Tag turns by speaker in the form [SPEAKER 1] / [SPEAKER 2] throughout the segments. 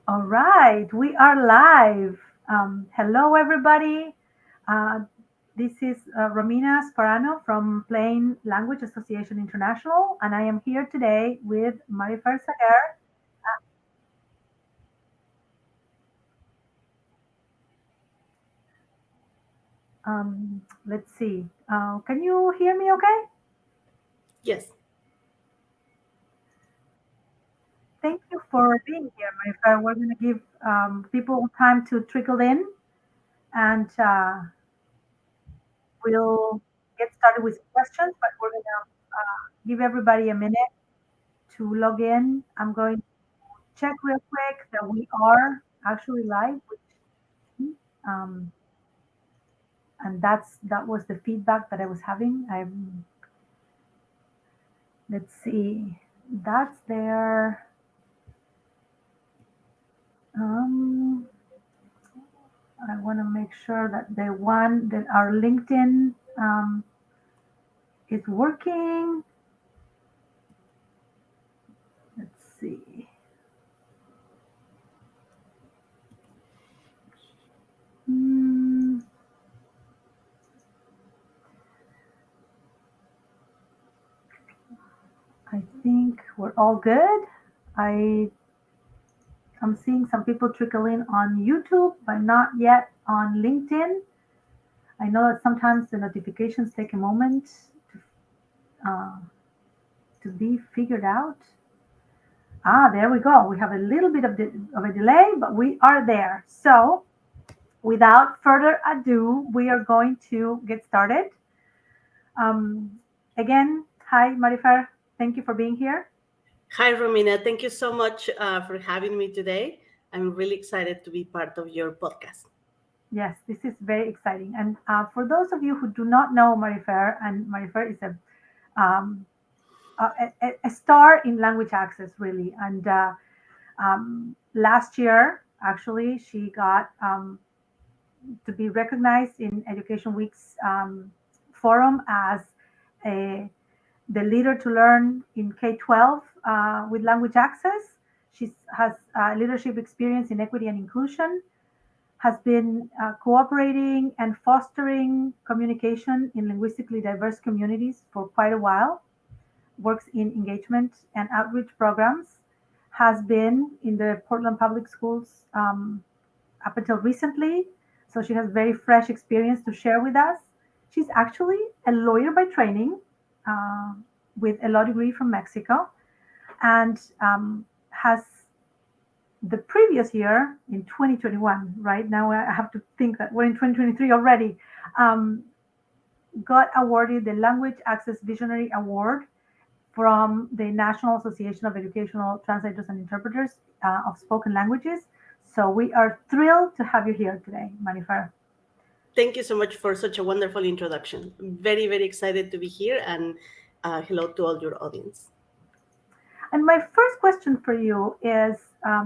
[SPEAKER 1] All right, we are live. Hello, everybody. Uh, this is Romina Sparano from Plain Language Association International, and I am here today with Marifer Sager. Let's see. Can you hear me okay?
[SPEAKER 2] Yes.
[SPEAKER 1] Thank you for being here, Marifer. We're going to give people time to trickle in, and we'll get started with some questions, but we're going to give everybody a minute to log in. I'm going to check real quick that we are actually live, um, and that was the feedback that I was having. Let's see, that's there. Um, I want to make sure that the one that our LinkedIn is working. Let's see. Hmm, I think we're all good. I I'm seeing some people trickle in on YouTube, but not yet on LinkedIn. I know that sometimes the notifications take a moment uh, to be figured out. Ah, there we go. We have a little bit of a delay, but we are there. So, without further ado, we are going to get started. Again, hi, Marifer. Thank you for being here.
[SPEAKER 2] Hi, Romina. Thank you so much for having me today. I'm really excited to be part of your podcast.
[SPEAKER 1] Yes, this is very exciting. And for those of you who do not know Marifer, and Marifer is um, a star in language access, really. And last year, actually, she got to be recognized in Education Week's forum as a, the leader to learn in K-12 with language access. She has leadership experience in equity and inclusion, has been cooperating and fostering communication in linguistically diverse communities for quite a while, works in engagement and outreach programs, has been in the Portland Public Schools up until recently. So she has very fresh experience to share with us. She's actually a lawyer by training uh, with a law degree from Mexico and has the previous year in 2021, right now I have to think that we're in 2023 already, um, got awarded the Language Access Visionary Award from the National Association of Educational Translators and Interpreters of Spoken Languages. So we are thrilled to have you here today, Manifer.
[SPEAKER 2] Thank you so much for such a wonderful introduction. I'm very, very excited to be here and hello to all your audience.
[SPEAKER 1] And my first question for you is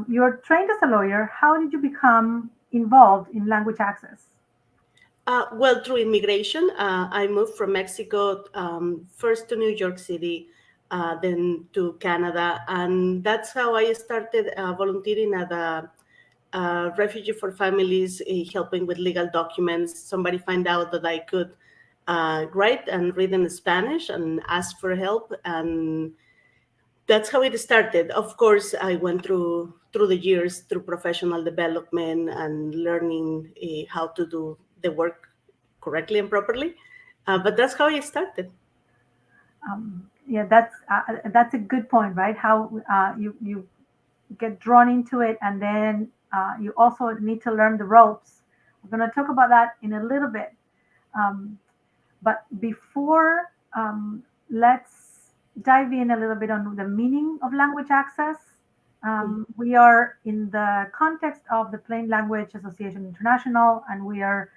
[SPEAKER 1] you're trained as a lawyer. How did you become involved in language access?
[SPEAKER 2] Well, through immigration, I moved from Mexico first to New York City, then to Canada, and that's how I started volunteering at a refugee for families, helping with legal documents. Somebody find out that I could write and read in Spanish and ask for help, and that's how it started. Of course, I went through the years through professional development and learning how to do the work correctly and properly. But that's how it started.
[SPEAKER 1] Yeah, that's a good point, right? How you get drawn into it, and then you also need to learn the ropes. We're going to talk about that in a little bit. Um, but before, let's dive in a little bit on the meaning of language access. We are in the context of the Plain Language Association International, and we are,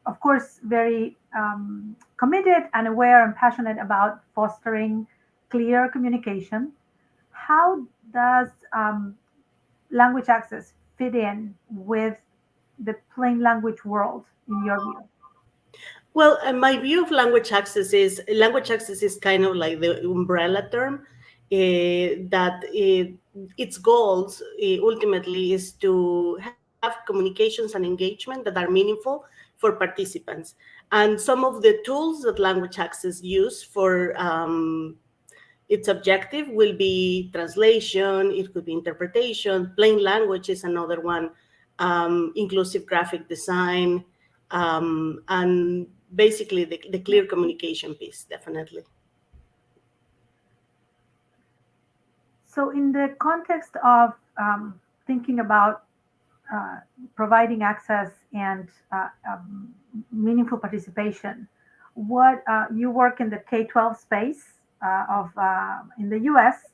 [SPEAKER 1] of course, very committed and aware and passionate about fostering clear communication. How does language access fit in with the plain language world, in your view?
[SPEAKER 2] Well, my view of language access is kind of like the umbrella term. that its goals ultimately is to have communications and engagement that are meaningful for participants. And some of the tools that Language Access use for its objective will be translation, it could be interpretation, plain language is another one, inclusive graphic design, and basically the clear communication piece, definitely.
[SPEAKER 1] So in the context of thinking about providing access and meaningful participation, what you work in the K-12 space in the U.S.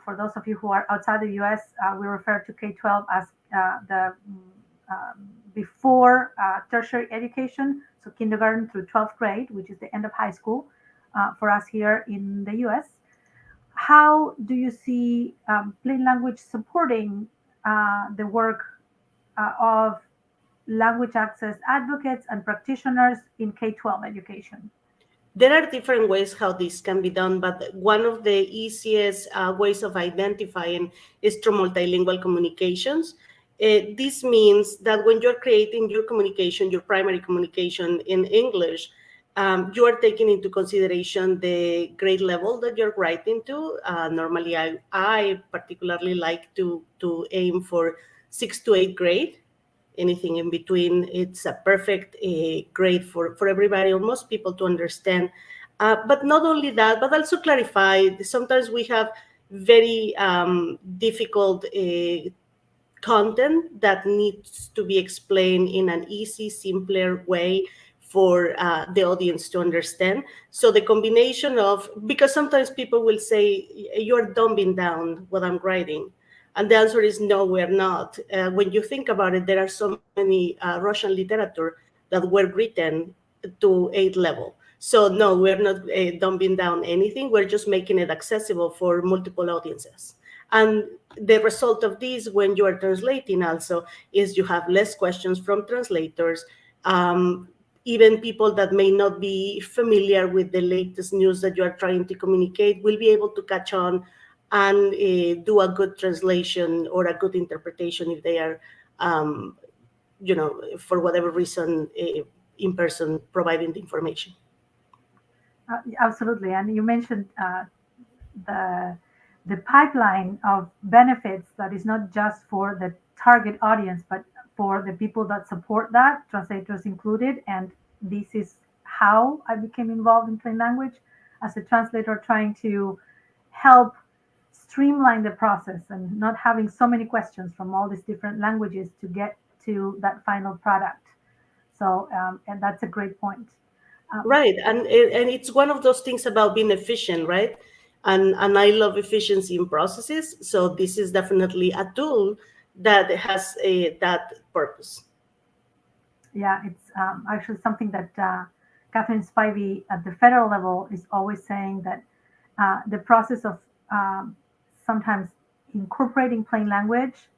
[SPEAKER 1] For those of you who are outside the U.S., we refer to K-12 as the before tertiary education, so kindergarten through 12th grade, which is the end of high school for us here in the U.S. How do you see plain language supporting the work of language access advocates and practitioners in K-12 education?
[SPEAKER 2] There are different ways how this can be done, but one of the easiest ways of identifying is through multilingual communications. This means that when you're creating your communication, your primary communication in English, you are taking into consideration the grade level that you're writing to. Normally, I particularly like to aim for 6th to 8th grade. Anything in between, it's a perfect grade for everybody or most people to understand. But not only that, but also clarify. Sometimes we have very difficult content that needs to be explained in an easy, simpler way for the audience to understand. So the combination of, because sometimes people will say, you're dumbing down what I'm writing. And the answer is no, we're not. When you think about it, there are so many Russian literature that were written to 8th level. So no, we're not dumbing down anything. We're just making it accessible for multiple audiences. And the result of this, when you are translating also, is you have less questions from translators. Even people that may not be familiar with the latest news that you are trying to communicate will be able to catch on and do a good translation or a good interpretation if they are, for whatever reason, in person providing the information.
[SPEAKER 1] Absolutely. And you mentioned the pipeline of benefits that is not just for the target audience, but for the people that support that, translators included. And this is how I became involved in plain language as a translator, trying to help streamline the process and not having so many questions from all these different languages to get to that final product. So, and that's a great point.
[SPEAKER 2] Right, and it's one of those things about being efficient, right? And I love efficiency in processes, so this is definitely a tool that has that purpose.
[SPEAKER 1] Yeah, it's actually something that Catherine Spivey at the federal level is always saying, that the process of sometimes incorporating plain language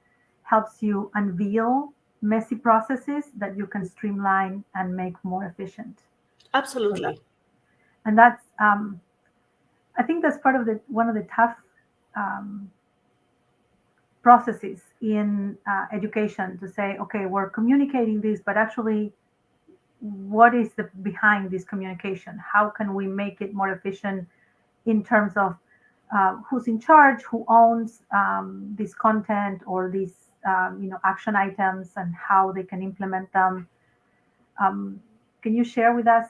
[SPEAKER 1] helps you unveil messy processes that you can streamline and make more efficient.
[SPEAKER 2] Absolutely.
[SPEAKER 1] And that's, I think that's part of one of the tough processes in education, to say, okay, we're communicating this, but actually, what is the behind this communication? How can we make it more efficient in terms of who's in charge, who owns this content or these action items, and how they can implement them? Can you share with us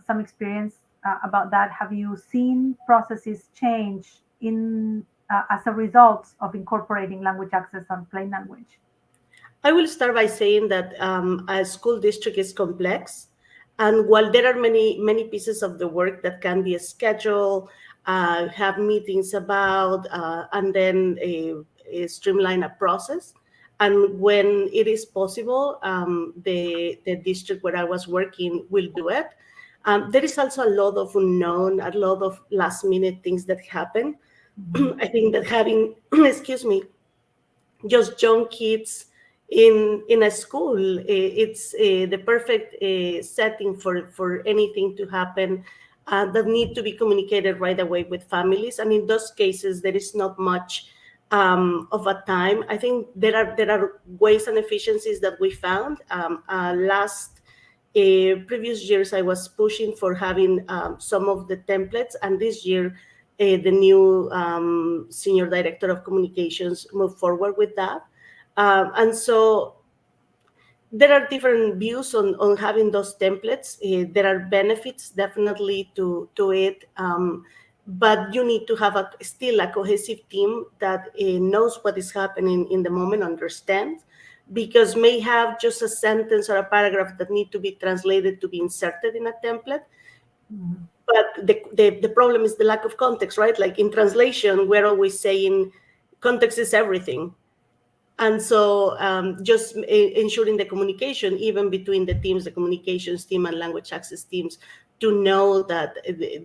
[SPEAKER 1] some experience about that? Have you seen processes change in as a result of incorporating language access on plain language?
[SPEAKER 2] I will start by saying that a school district is complex. And while there are many pieces of the work that can be scheduled, have meetings about, and then streamline a process, and when it is possible, the district where I was working will do it. There is also a lot of unknown, a lot of last minute things that happen. I think that having, excuse me, just young kids in a school, it's the perfect setting for anything to happen. that need to be communicated right away with families. And in those cases, there is not much of a time. I think there are ways and efficiencies that we found. Previous years, I was pushing for having some of the templates, and this year, the new senior director of communications moved forward with that. And so there are different views on having those templates. There are benefits definitely to it, but you need to have still a cohesive team that knows what is happening in the moment, understands, because may have just a sentence or a paragraph that need to be translated to be inserted in a template.
[SPEAKER 1] Mhm.
[SPEAKER 2] But the problem is the lack of context, right? Like in translation, we're always saying context is everything. And so just ensuring the communication, even between the teams, the communications team and language access teams, to know that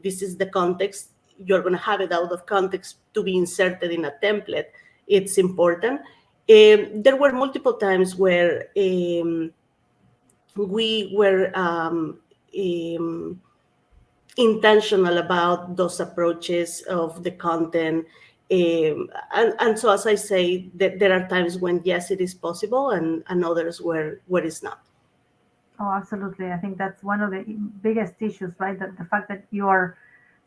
[SPEAKER 2] this is the context, you're going to have it out of context to be inserted in a template. It's important. There were multiple times where we were intentional about those approaches of the content. And so, as I say, there are times when, yes, it is possible, and others where it's not.
[SPEAKER 1] Oh, absolutely. I think that's one of the biggest issues, right? That the fact that you are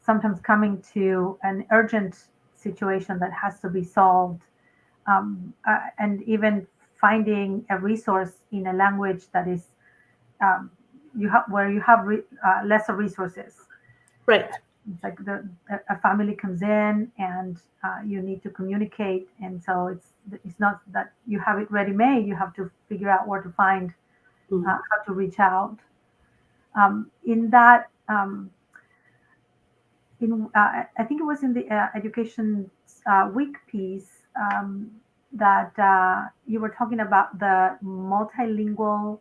[SPEAKER 1] sometimes coming to an urgent situation that has to be solved, and even finding a resource in a language that is um, where you have lesser resources.
[SPEAKER 2] Right.
[SPEAKER 1] It's like a family comes in and you need to communicate, and so it's not that you have it ready made. You have to figure out where to find how to reach out. In that, I think it was in the education week piece that you were talking about the multilingual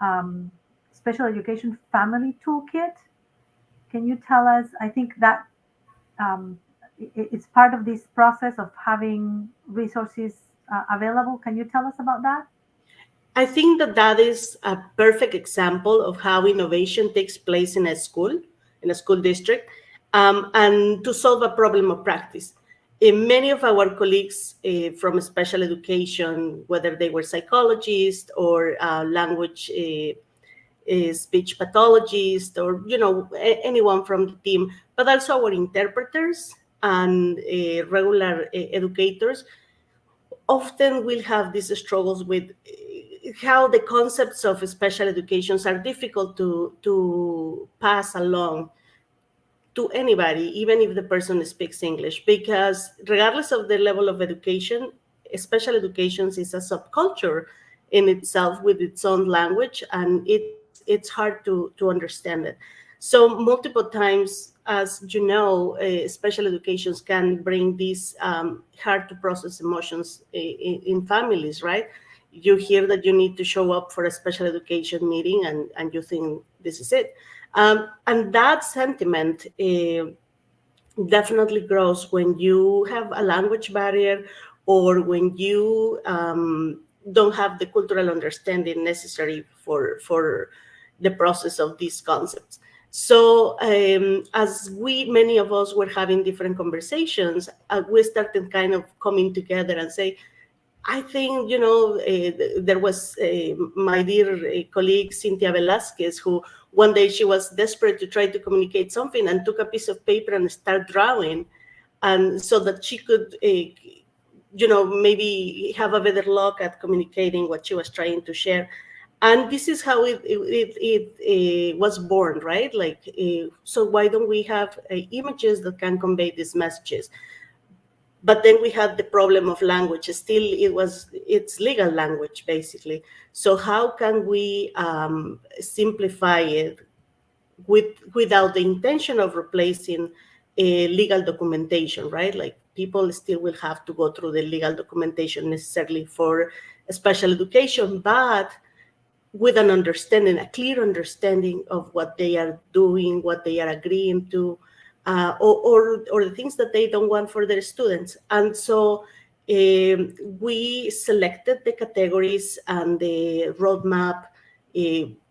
[SPEAKER 1] um, special education family toolkit. Can you tell us? I think that um, it's part of this process of having resources available. Can you tell us about that?
[SPEAKER 2] I think that is a perfect example of how innovation takes place in a school district, and to solve a problem of practice. Many of our colleagues from special education, whether they were psychologists or language speech pathologists, or anyone from the team, but also our interpreters and regular educators, often will have these struggles with how the concepts of special educations are difficult to pass along to anybody, even if the person speaks English, because regardless of the level of education, special educations is a subculture in itself with its own language, and it's hard to understand it. So multiple times, as you know, special educations can bring these hard to process emotions in families, right? You hear that you need to show up for a special education meeting, and you think this is it. And that sentiment definitely grows when you have a language barrier, or when you don't have the cultural understanding necessary for the process of these concepts. So as many of us were having different conversations, we started kind of coming together and say, I think, there was my dear colleague, Cynthia Velasquez, who one day she was desperate to try to communicate something and took a piece of paper and started drawing, and so that she could, maybe have a better luck at communicating what she was trying to share. And this is how it was born, right? Like, so why don't we have images that can convey these messages? But then we had the problem of language. Still, it's legal language, basically. So how can we simplify it without the intention of replacing legal documentation, right? Like, people still will have to go through the legal documentation necessarily for special education, but with an understanding, a clear understanding of what they are doing, what they are agreeing to, or the things that they don't want for their students. And so we selected the categories and the roadmap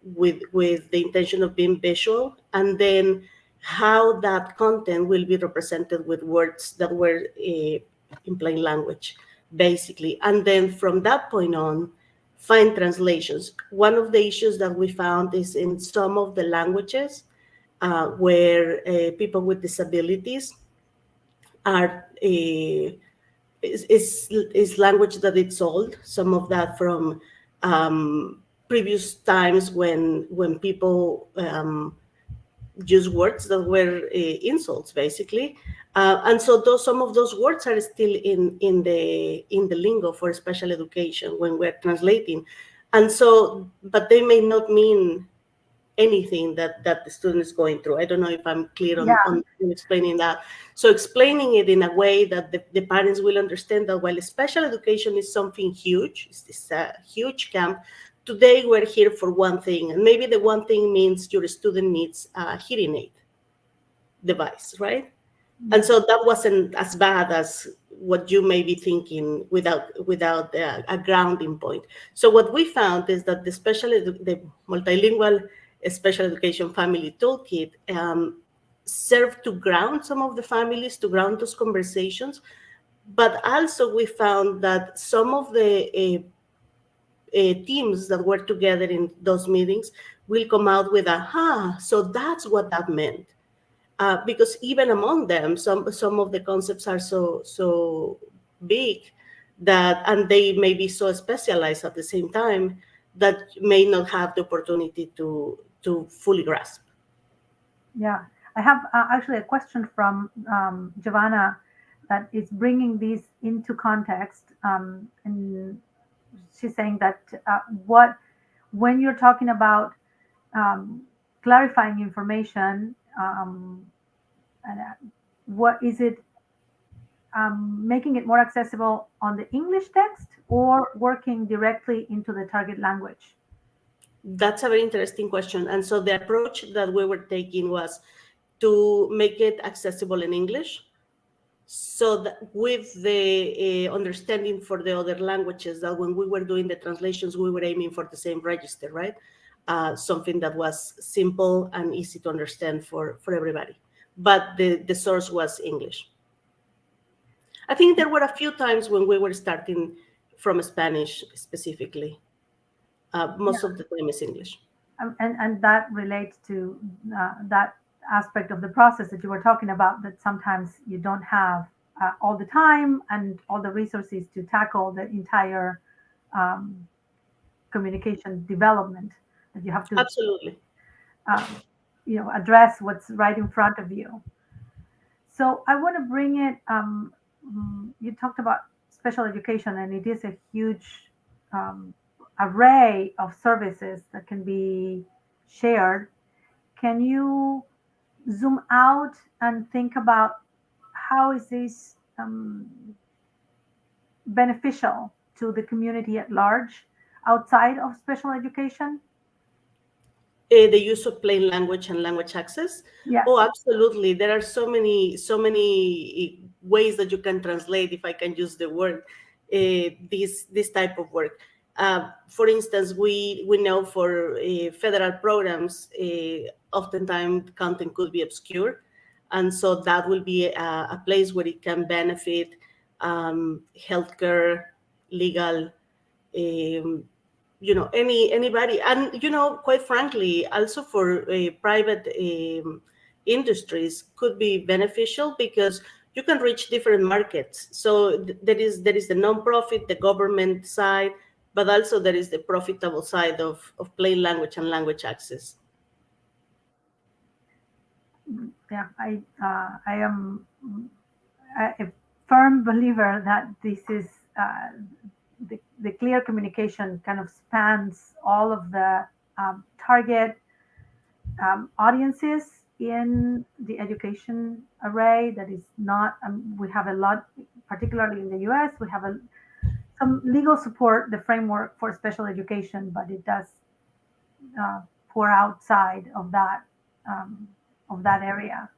[SPEAKER 2] with the intention of being visual, and then how that content will be represented with words that were in plain language, basically. And then from that point on, find translations. One of the issues that we found is in some of the languages where people with disabilities are is language that it's old. Some of that from previous times when people use words that were insults, basically, and so some of those words are still in the lingo for special education when we're translating, and so but they may not mean anything that the student is going through. I don't know if I'm clear on explaining that. So explaining it in a way that the parents will understand that while special education is something huge, it's a huge camp, today we're here for one thing, and maybe the one thing means your student needs a hearing aid device, right? And so that wasn't as bad as what you may be thinking without a grounding point. So what we found is that the multilingual special education family toolkit served to ground some of the families, to ground those conversations. But also we found that some of the teams that were together in those meetings will come out with so that's what that meant. Because even among them, some of the concepts are so big that, and they may be so specialized at the same time, that may not have the opportunity to fully grasp.
[SPEAKER 1] Yeah, I have actually a question from Giovanna that is bringing these into context, and she's saying that when you're talking about clarifying information, and what is it, making it more accessible on the English text or working directly into the target language?
[SPEAKER 2] That's a very interesting question. And so the approach that we were taking was to make it accessible in English, so that with the understanding for the other languages, that when we were doing the translations, we were aiming for the same register, right? Something that was simple and easy to understand for everybody. But the source was English. I think there were a few times when we were starting from Spanish specifically. Most of the time is English.
[SPEAKER 1] And that relates to that aspect of the process that you were talking about, that sometimes you don't have all the time and all the resources to tackle the entire communication development, that you have to
[SPEAKER 2] Absolutely
[SPEAKER 1] address what's right in front of you. So I want to bring it, you talked about special education, and it is a huge array of services that can be shared. Can you zoom out and think about how is this beneficial to the community at large outside of special education?
[SPEAKER 2] The use of plain language and language access.
[SPEAKER 1] Yes.
[SPEAKER 2] Oh, absolutely. There are so many ways that you can translate, if I can use the word, this type of work. For instance, we know for federal programs, oftentimes content could be obscure. And so that will be a place where it can benefit healthcare, legal, anybody. And, quite frankly, also for private industries could be beneficial, because you can reach different markets. So there is the nonprofit, the government side, but also there is the profitable side of plain language and language access.
[SPEAKER 1] Yeah, I am a firm believer that this is the clear communication kind of spans all of the target audiences in the education array. That is not, we have a lot, particularly in the US, we have some legal support, the framework for special education, but it does pour outside of that area.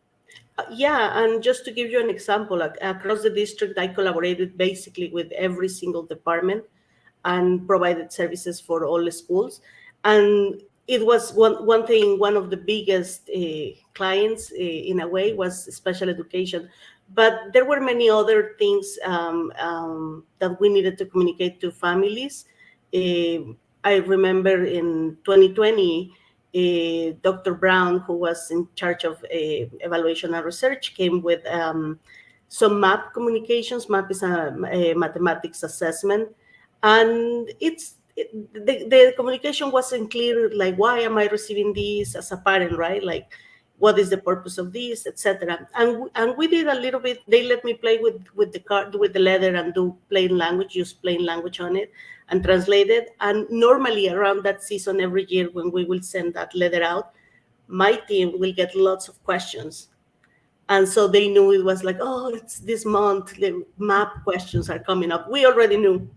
[SPEAKER 2] Yeah, and just to give you an example, across the district, I collaborated basically with every single department and provided services for all the schools. And it was one thing. One of the biggest clients, in a way, was special education, but there were many other things that we needed to communicate to families. I remember in 2020, Dr. Brown, who was in charge of evaluation and research, came with some MAP communications. MAP is a mathematics assessment, and the communication wasn't clear, like, why am I receiving this as a parent, right? Like, what is the purpose of this, etc. And we did a little bit. They let me play with the card, with the letter, and do plain language, use plain language on it, and translate it. And normally around that season every year, when we will send that letter out, my team will get lots of questions. And so they knew it was like, oh, it's this month, the MAP questions are coming up. We already knew.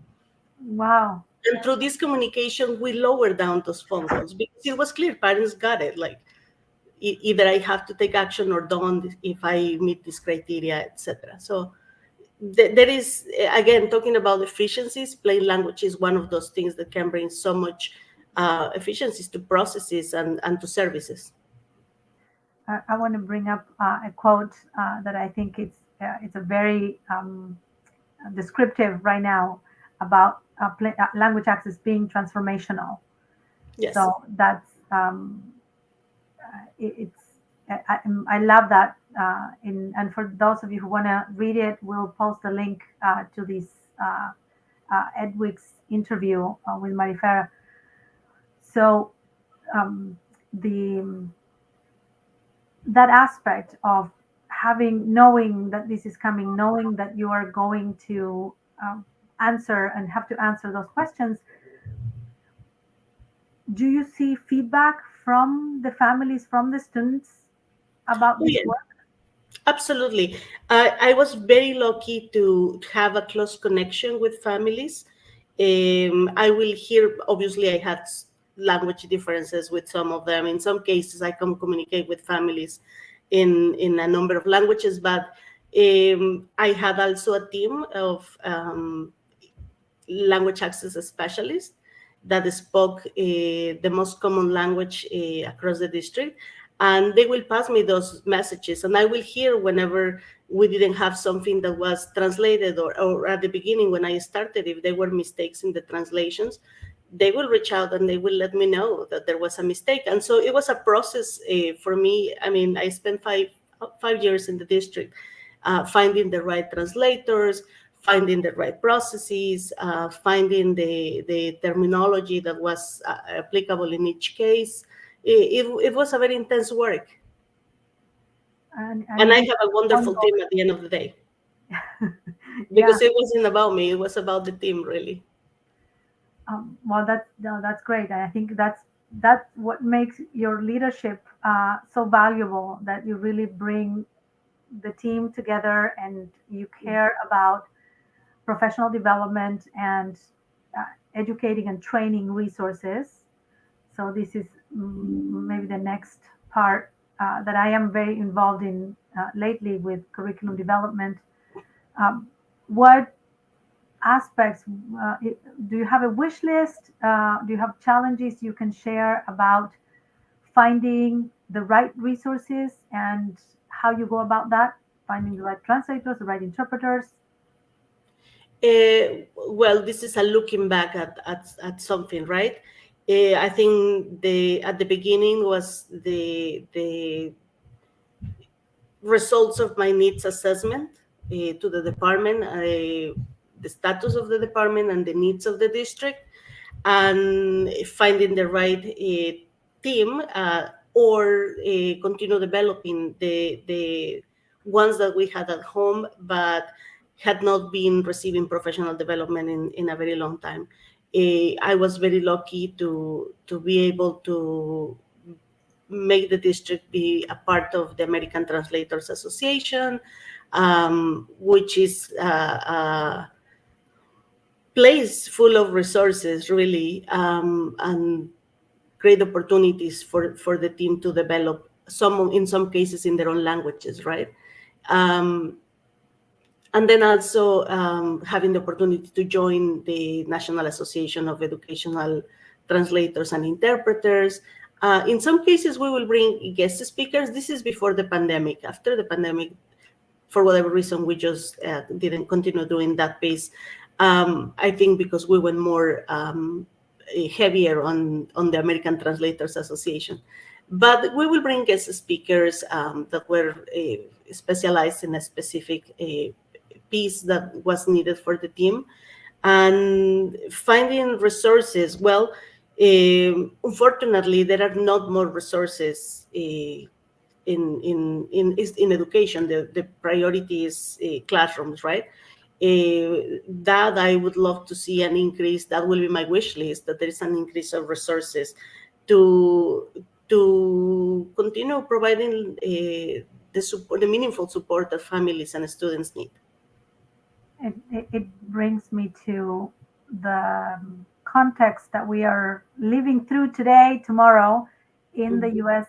[SPEAKER 1] Wow.
[SPEAKER 2] And through this communication, we lowered down those phone calls, because it was clear parents got it. Like, either I have to take action or don't if I meet this criteria, etc. So there is, again, talking about efficiencies, plain language is one of those things that can bring so much efficiencies to processes and to services.
[SPEAKER 1] I want to bring up a quote that I think it's a very descriptive right now about language access being transformational.
[SPEAKER 2] Yes.
[SPEAKER 1] So that's I love that. And for those of you who want to read it, we'll post a link to this Edwig's interview with Marifera. So that aspect of knowing that this is coming, knowing that you are going to answer and have to answer those questions. Do you see feedback from the families, from the students about this work?
[SPEAKER 2] Absolutely. I was very lucky to have a close connection with families. I will hear, obviously, I had language differences with some of them. In some cases, I can communicate with families in a number of languages, but I had also a team of language access specialists that spoke the most common language across the district. And they will pass me those messages, and I will hear whenever we didn't have something that was translated, or at the beginning when I started, if there were mistakes in the translations, they will reach out and they will let me know that there was a mistake. And so it was a process for me. I mean, I spent five years in the district finding the right translators, finding the right processes, finding the terminology that was applicable in each case. It was a very intense work. And I have a wonderful team at the end of the day. Because it wasn't about me, it was about the team, really.
[SPEAKER 1] Well, that's great. I think that's what makes your leadership so valuable, that you really bring the team together and you care about professional development and educating and training resources. So this is maybe the next part that I am very involved in lately with curriculum development. What aspects do you have a wish list? Do you have challenges you can share about finding the right resources and how you go about that, finding the right translators, the right interpreters?
[SPEAKER 2] Well, this is a looking back at something, right? I think at the beginning was the results of my needs assessment to the department, the status of the department and the needs of the district, and finding the right team, or continue developing the ones that we had at home but had not been receiving professional development in a very long time. I was very lucky to be able to make the district be a part of the American Translators Association, which is a place full of resources, really, and great opportunities for the team to develop, in some cases in their own languages, right? And then also having the opportunity to join the National Association of Educational Translators and Interpreters, In some cases, we will bring guest speakers. This is before the pandemic. After the pandemic, for whatever reason, we just didn't continue doing that piece. I think because we went more heavier on the American Translators Association. But we will bring guest speakers that were specialized in a specific piece that was needed for the team. And finding resources, well, unfortunately, there are not more resources in education. The priority is classrooms, right? That I would love to see an increase. That will be my wish list, that there is an increase of resources to continue providing the support, the meaningful support that families and students need.
[SPEAKER 1] It brings me to the context that we are living through today, tomorrow, in the U.S.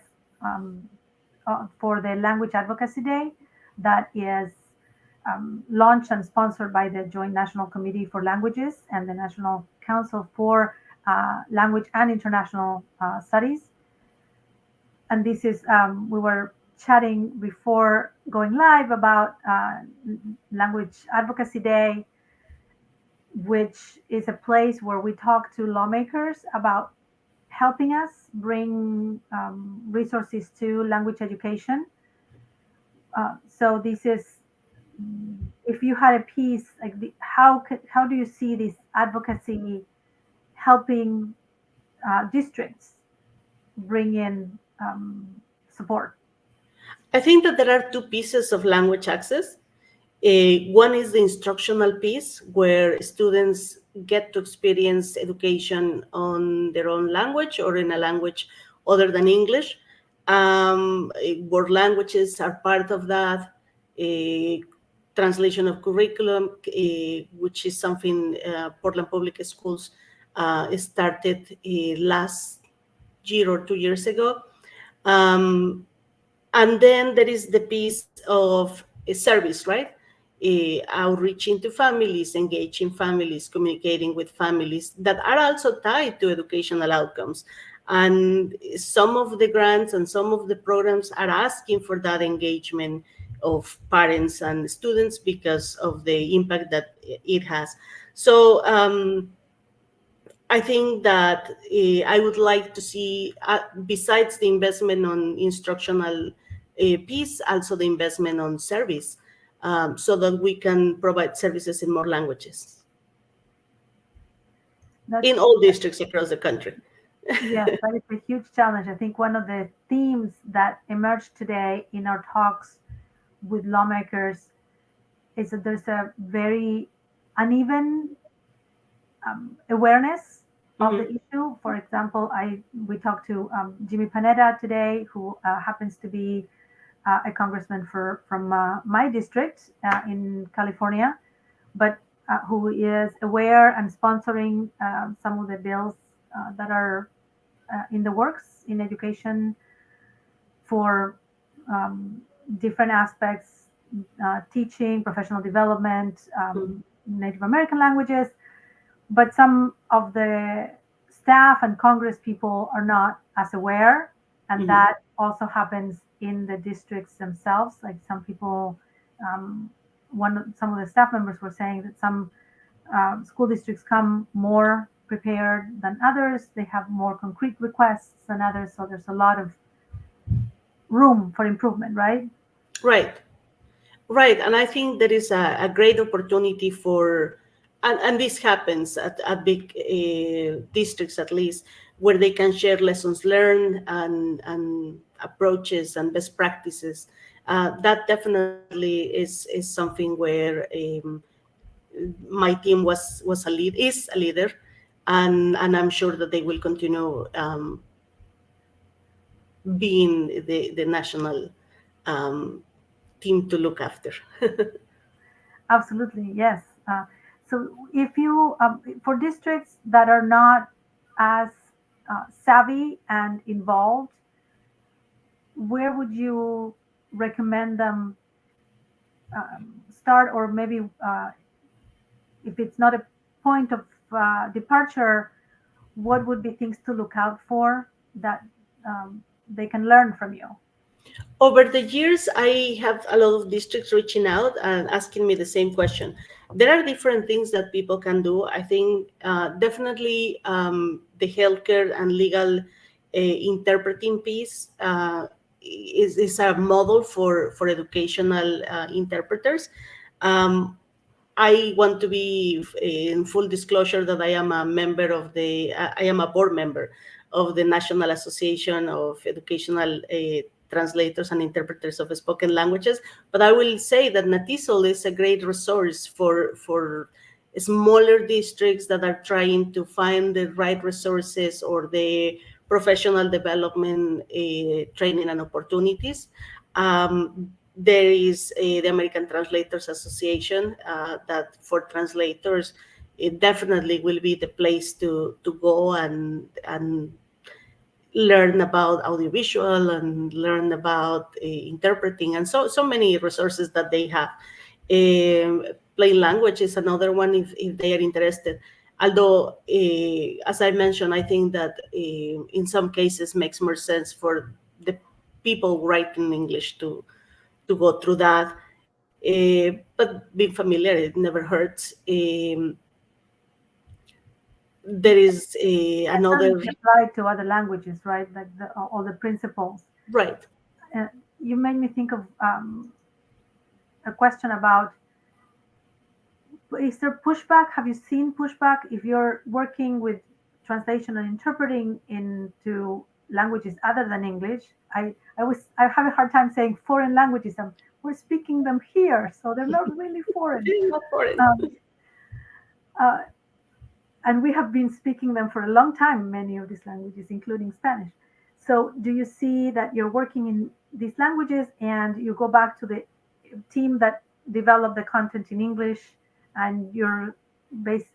[SPEAKER 1] For the Language Advocacy Day that is launched and sponsored by the Joint National Committee for Languages and the National Council for Language and International Studies. And this is, we were chatting before going live about Language Advocacy Day, which is a place where we talk to lawmakers about helping us bring resources to language education. So this is, if you had a piece, like how do you see this advocacy helping districts bring in support?
[SPEAKER 2] I think that there are two pieces of language access. One is the instructional piece, where students get to experience education on their own language or in a language other than English. World languages are part of that. Translation of curriculum, which is something Portland Public Schools started last year or 2 years ago. And then there is the piece of a service, right? Outreaching to families, engaging families, communicating with families that are also tied to educational outcomes. And some of the grants and some of the programs are asking for that engagement of parents and students because of the impact that it has. So I think that I would like to see, besides the investment on instructional piece, also the investment on service, so that we can provide services in more languages in all districts across the country.
[SPEAKER 1] Yes, that is a huge challenge. I think one of the themes that emerged today in our talks with lawmakers is that there's a very uneven awareness of the issue. For example, we talked to Jimmy Panetta today, who happens to be a congressman from my district in California, but who is aware and sponsoring some of the bills that are in the works in education for different aspects, teaching, professional development, Native American languages. But some of the staff and Congress people are not as aware, and that also happens in the districts themselves. Like some people, some of the staff members were saying that some school districts come more prepared than others. They have more concrete requests than others, so there's a lot of room for improvement, right?
[SPEAKER 2] Right. And I think there is a great opportunity for, and this happens at big districts at least, where they can share lessons learned and approaches and best practices. That definitely is something where my team is a leader, and I'm sure that they will continue being the national team to look after.
[SPEAKER 1] Absolutely, yes. So if you, for districts that are not as savvy and involved, where would you recommend them start? Or maybe if it's not a point of departure, what would be things to look out for that they can learn from you?
[SPEAKER 2] Over the years, I have a lot of districts reaching out and asking me the same question. There are different things that people can do. I think definitely the healthcare and legal interpreting piece is a model for educational interpreters. Um, I want to be in full disclosure that I am a member of I am a board member of the National Association of Educational Translators and Interpreters of Spoken Languages. But I will say that NATISOL is a great resource for smaller districts that are trying to find the right resources or the professional development training and opportunities. There is the American Translators Association that for translators, it definitely will be the place to go and learn about audiovisual and learn about interpreting and so many resources that they have. Plain language is another one if they are interested. Although, as I mentioned, I think that in some cases makes more sense for the people writing English to go through that. But being familiar, it never hurts. There is
[SPEAKER 1] That
[SPEAKER 2] another,
[SPEAKER 1] can be applied to other languages, right? Like all the principles.
[SPEAKER 2] right.
[SPEAKER 1] You made me think of a question about, is there pushback? Have you seen pushback if you're working with translation and interpreting into languages other than English? I have a hard time saying foreign languages. We're speaking them here, so they're not really foreign.
[SPEAKER 2] Not foreign.
[SPEAKER 1] Uh, and we have been speaking them for a long time, many of these languages, including Spanish. So do you see that you're working in these languages and you go back to the team that developed the content in English and you're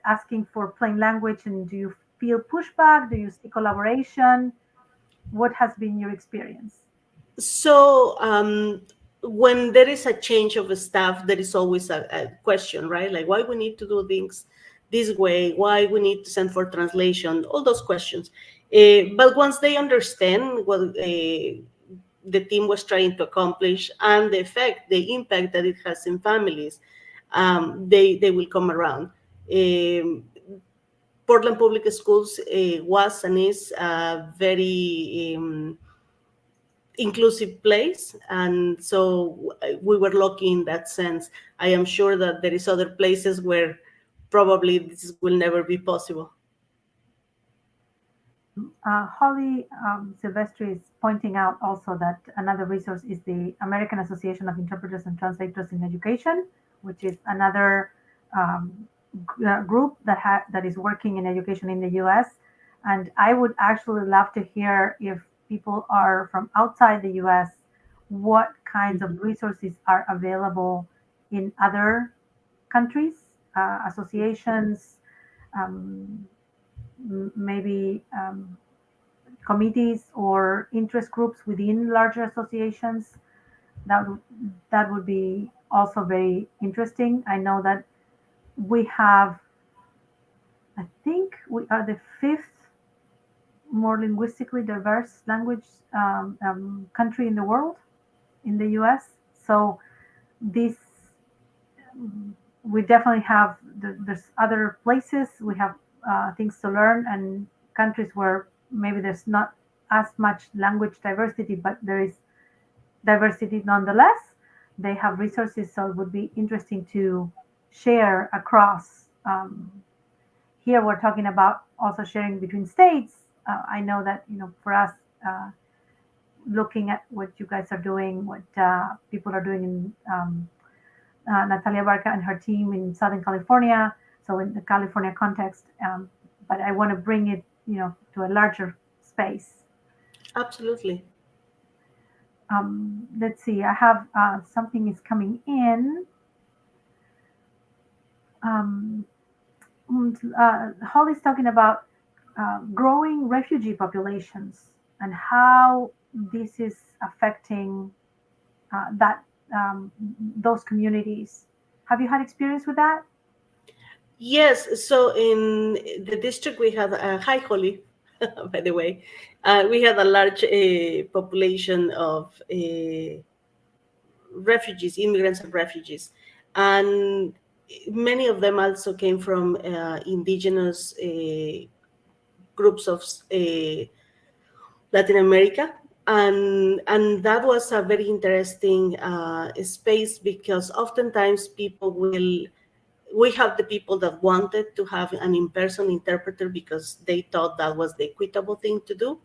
[SPEAKER 1] asking for plain language, and do you feel pushback? Do you see collaboration? What has been your experience?
[SPEAKER 2] So when there is a change of staff, there is always a question, right? Like why we need to do things this way, why we need to send for translation, all those questions. But once they understand what the team was trying to accomplish and the impact that it has in families, they will come around. Portland Public Schools was and is a very inclusive place, and so we were lucky in that sense. I am sure that there is other places where probably this will never be possible.
[SPEAKER 1] Holly Silvestri is pointing out also that another resource is the American Association of Interpreters and Translators in Education, which is another group that is working in education in the U.S. And I would actually love to hear, if people are from outside the U.S., what kinds of resources are available in other countries, associations, maybe committees or interest groups within larger associations. That would be also very interesting. I know that I think we are the fifth more linguistically diverse language country in the world, in the US. So this, we definitely have, there's other places, we have things to learn, and countries where maybe there's not as much language diversity, but there is diversity nonetheless. They have resources, so it would be interesting to share across. Here we're talking about also sharing between states. I know that, for us, looking at what you guys are doing, what people are doing in Natalia Barca and her team in Southern California, so in the California context, but I want to bring it, to a larger space.
[SPEAKER 2] Absolutely.
[SPEAKER 1] Let's see, I have something is coming in. Holly's talking about growing refugee populations and how this is affecting those communities. Have you had experience with that?
[SPEAKER 2] Yes. So in the district we have, hi Holly. by the way. We had a large population of refugees, immigrants and refugees. And many of them also came from indigenous groups of Latin America. And that was a very interesting space, because oftentimes we have the people that wanted to have an in-person interpreter because they thought that was the equitable thing to do.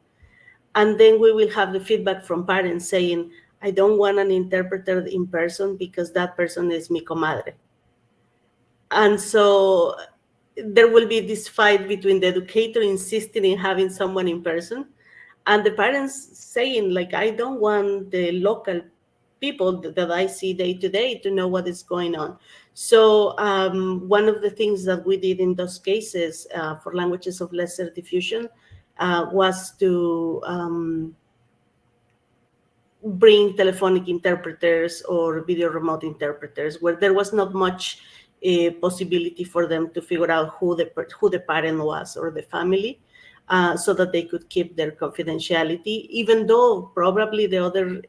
[SPEAKER 2] And then we will have the feedback from parents saying, I don't want an interpreter in person because that person is mi comadre. And so there will be this fight between the educator insisting in having someone in person and the parents saying, like, I don't want the local people that I see day to day to know what is going on. So one of the things that we did in those cases for languages of lesser diffusion was to bring telephonic interpreters or video remote interpreters, where there was not much possibility for them to figure out who the parent was or the family, so that they could keep their confidentiality, even though probably the other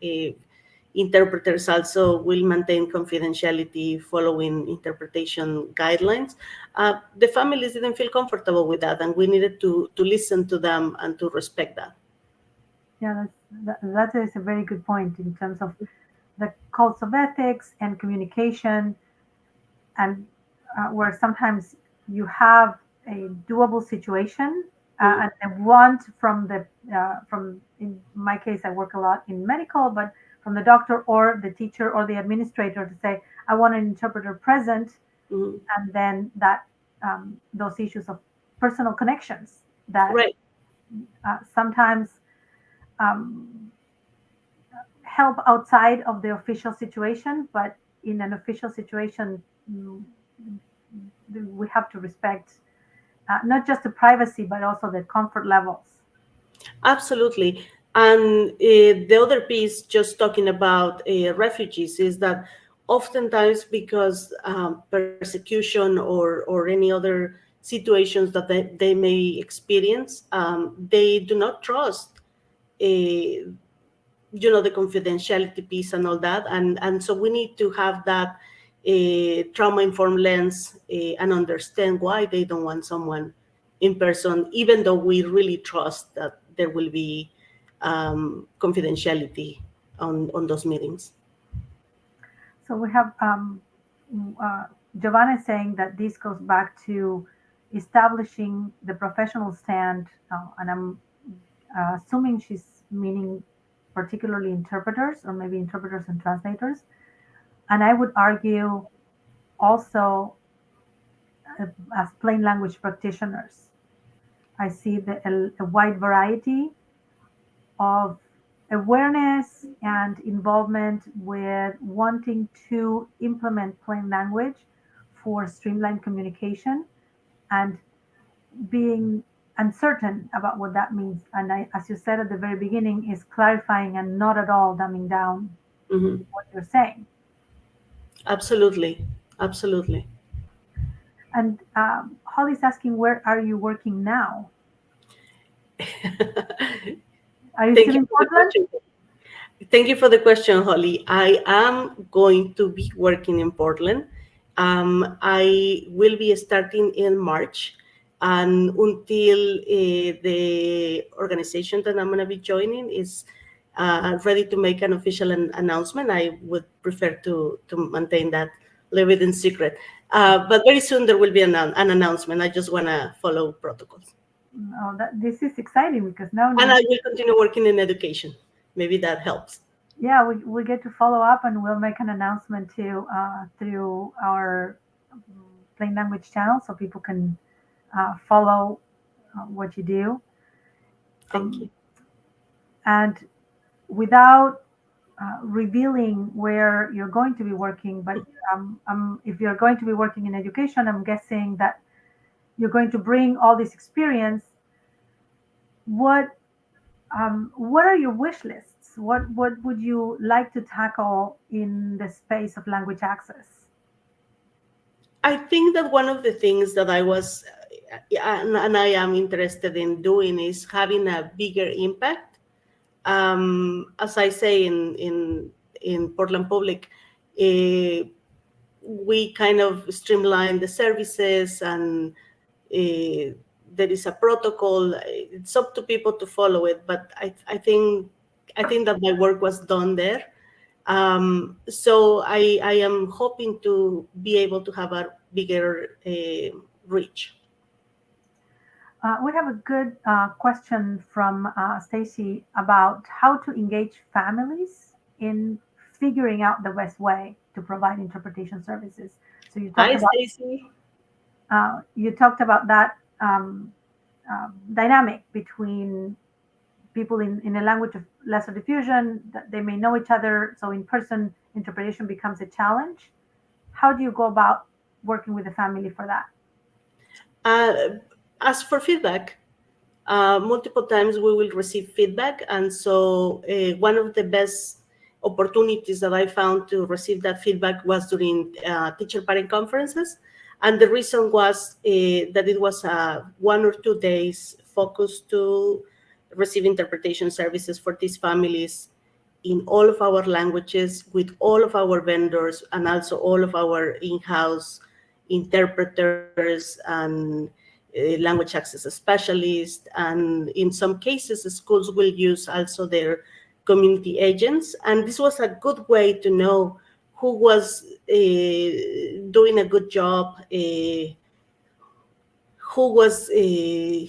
[SPEAKER 2] interpreters also will maintain confidentiality following interpretation guidelines. The families didn't feel comfortable with that, and we needed to listen to them and to respect that.
[SPEAKER 1] Yeah, that is a very good point in terms of the codes of ethics and communication, and where sometimes you have a doable situation and a want from in my case, I work a lot in medical, but from the doctor or the teacher or the administrator to say, I want an interpreter present, and then that those issues of personal connections that
[SPEAKER 2] Right.
[SPEAKER 1] Sometimes help outside of the official situation, but in an official situation, we have to respect not just the privacy, but also the comfort levels.
[SPEAKER 2] Absolutely. And the other piece, just talking about refugees, is that oftentimes, because persecution or any other situations that they may experience, they do not trust the confidentiality piece and all that. And so we need to have that trauma-informed lens and understand why they don't want someone in person, even though we really trust that there will be confidentiality on those meetings.
[SPEAKER 1] So we have Giovanna saying that this goes back to establishing the professional stand, and I'm assuming she's meaning particularly interpreters or maybe interpreters and translators. And I would argue also as plain language practitioners. I see a wide variety of awareness and involvement with wanting to implement plain language for streamlined communication and being uncertain about what that means. And as you said at the very beginning, is clarifying and not at all dumbing down what you're saying.
[SPEAKER 2] Absolutely. Absolutely.
[SPEAKER 1] And Holly's asking, where are you working now? Are you still in Portland?
[SPEAKER 2] Thank you for the question, Holly. I am going to be working in Portland. I will be starting in March. And until the organization that I'm going to be joining is ready to make an official announcement, I would prefer to maintain that a little bit in secret. But very soon there will be an announcement. I just want to follow protocols.
[SPEAKER 1] Oh, this is exciting because now.
[SPEAKER 2] And I will continue working in education. Maybe that helps.
[SPEAKER 1] Yeah, we get to follow up, and we'll make an announcement too through our plain language channel, so people can follow what you do.
[SPEAKER 2] Thank you.
[SPEAKER 1] And without revealing where you're going to be working, but if you're going to be working in education, I'm guessing that you're going to bring all this experience. What are your wish lists? What would you like to tackle in the space of language access?
[SPEAKER 2] I think that one of the things that I was and I am interested in doing is having a bigger impact. As I say in Portland Public, we kind of streamline the services, and there is a protocol. It's up to people to follow it, but I think that my work was done there. So I am hoping to be able to have a bigger reach.
[SPEAKER 1] We have a good question from Stacy about how to engage families in figuring out the best way to provide interpretation services. So
[SPEAKER 2] Hi, Stacy.
[SPEAKER 1] You talked about that dynamic between people in a language of lesser diffusion, that they may know each other, so in-person interpretation becomes a challenge. How do you go about working with the family for that?
[SPEAKER 2] As for feedback, multiple times we will receive feedback, and so one of the best opportunities that I found to receive that feedback was during teacher-parent conferences. And the reason was that it was 1 or 2 days focused to receive interpretation services for these families in all of our languages, with all of our vendors, and also all of our in-house interpreters and language access specialists. And in some cases, schools will use also their community agents. And this was a good way to know who was doing a good job, who was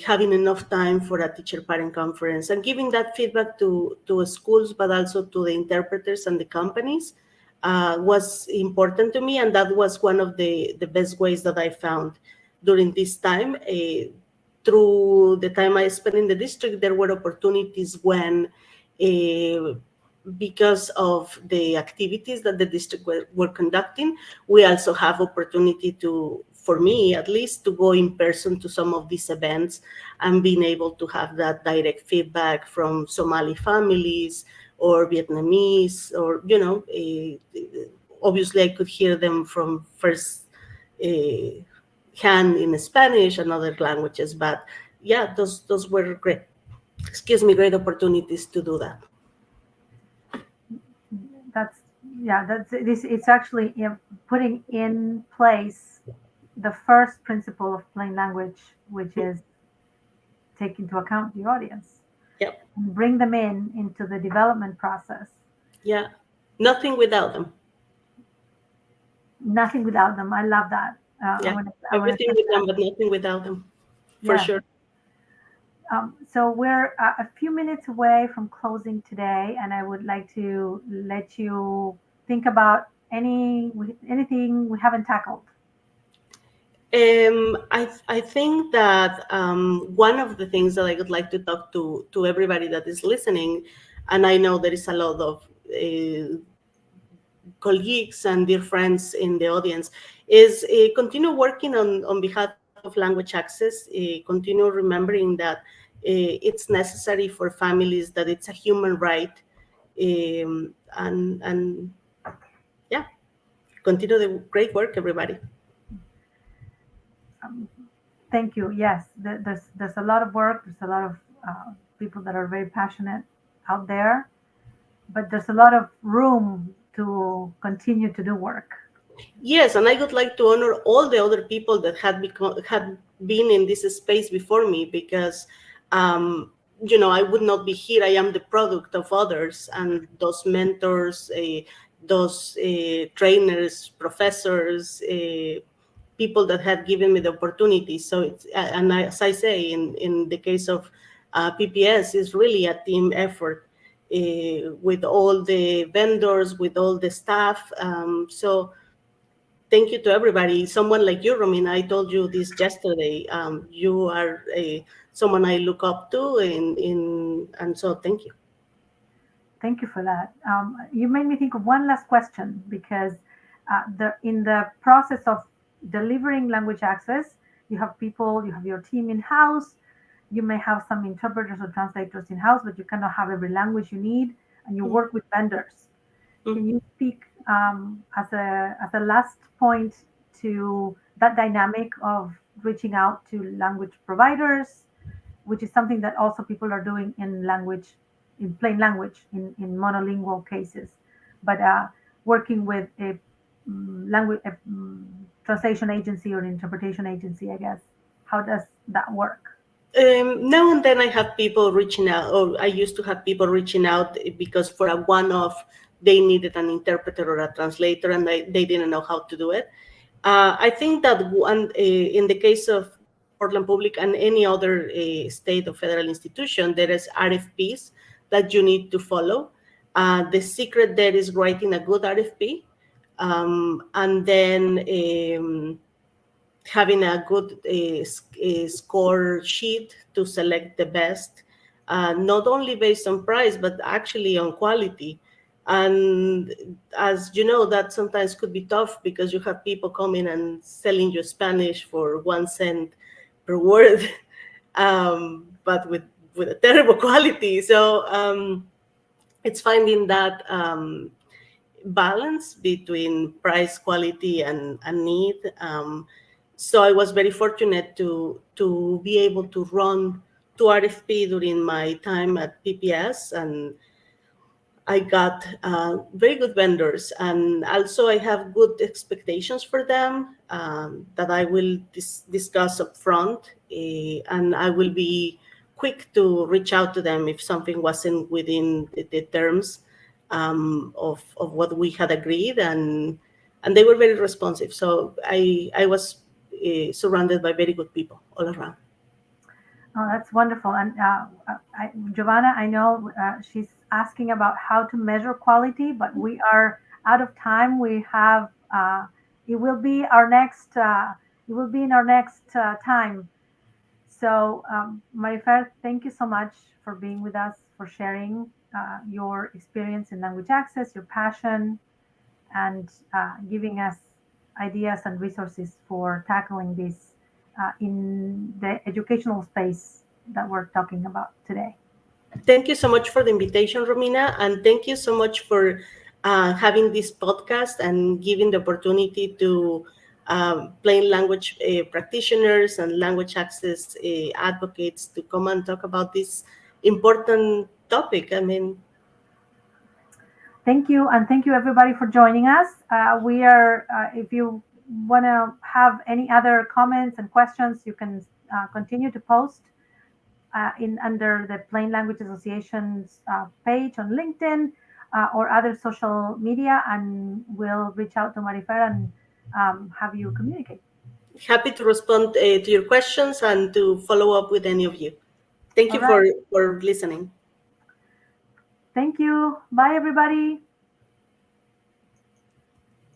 [SPEAKER 2] having enough time for a teacher-parent conference, and giving that feedback to schools, but also to the interpreters and the companies was important to me. And that was one of the best ways that I found during this time. Through the time I spent in the district, there were opportunities when, because of the activities that the district were conducting, we also have opportunity to, for me at least, to go in person to some of these events and being able to have that direct feedback from Somali families or Vietnamese, or, obviously I could hear them from first hand in Spanish and other languages. But yeah, those were great opportunities to do that.
[SPEAKER 1] It's actually putting in place the first principle of plain language, which is take into account the audience.
[SPEAKER 2] Yep.
[SPEAKER 1] And bring them into the development process.
[SPEAKER 2] Yeah, nothing without them.
[SPEAKER 1] Nothing without them. I love that.
[SPEAKER 2] Everything with them, but nothing without them, for sure.
[SPEAKER 1] So we're a few minutes away from closing today, and I would like to let you think about anything we haven't tackled.
[SPEAKER 2] I think that one of the things that I would like to talk to everybody that is listening, and I know there is a lot of colleagues and dear friends in the audience, is continue working on behalf of language access. Continue remembering that it's necessary for families, that it's a human right, and yeah, continue the great work, everybody.
[SPEAKER 1] Thank you. Yes, there's a lot of work. There's a lot of people that are very passionate out there, but there's a lot of room to continue to do work.
[SPEAKER 2] Yes, and I would like to honor all the other people that had been in this space before me, because I would not be here. I am the product of others, and those mentors, those trainers, professors, people that had given me the opportunity. So it's, and as I say, in the case of PPS, it's really a team effort with all the vendors, with all the staff. So thank you to everybody. Someone like you, Romina, I told you this yesterday. You are someone I look up to, and so thank you.
[SPEAKER 1] Thank you for that. You made me think of one last question, because in the process of delivering language access, you have your team in-house. You may have some interpreters or translators in-house, but you cannot have every language you need, and you work with vendors. Can you speak as a last point to that dynamic of reaching out to language providers, which is something that also people are doing in language, in plain language, in monolingual cases. But working with a language translation agency or interpretation agency, I guess. How does that work?
[SPEAKER 2] Now and then I have people reaching out, or I used to have people reaching out because for a one-off, they needed an interpreter or a translator and they didn't know how to do it. I think that in the case of Portland Public and any other state or federal institution, there is RFPs that you need to follow. The secret there is writing a good RFP, and then having a good score sheet to select the best, not only based on price, but actually on quality. And as you know, that sometimes could be tough because you have people coming and selling you Spanish for 1 cent per word, but with a terrible quality. So it's finding that balance between price, quality, and need. So I was very fortunate to be able to run 2 RFP during my time at PPS, and I got very good vendors, and also I have good expectations for them that I will discuss up front, and I will be quick to reach out to them if something wasn't within the terms of what we had agreed, and they were very responsive. So I was surrounded by very good people all around.
[SPEAKER 1] Oh, that's wonderful. And Giovanna, I know she's asking about how to measure quality, but we are out of time. We have it will be our next. It will be in our next time. So, Marifer, thank you so much for being with us, for sharing your experience in language access, your passion, and giving us ideas and resources for tackling this in the educational space that we're talking about today.
[SPEAKER 2] Thank you so much for the invitation, Romina, and thank you so much for having this podcast and giving the opportunity to plain language practitioners and language access advocates to come and talk about this important topic. I mean,
[SPEAKER 1] thank you, and thank you everybody for joining us. We are, if you want to have any other comments and questions, you can continue to post in under the Plain Language Association's page on LinkedIn or other social media, and we'll reach out to Marifer and have you communicate.
[SPEAKER 2] Happy to respond to your questions and to follow up with any of you. Thank you for listening.
[SPEAKER 1] Thank you. Bye, everybody.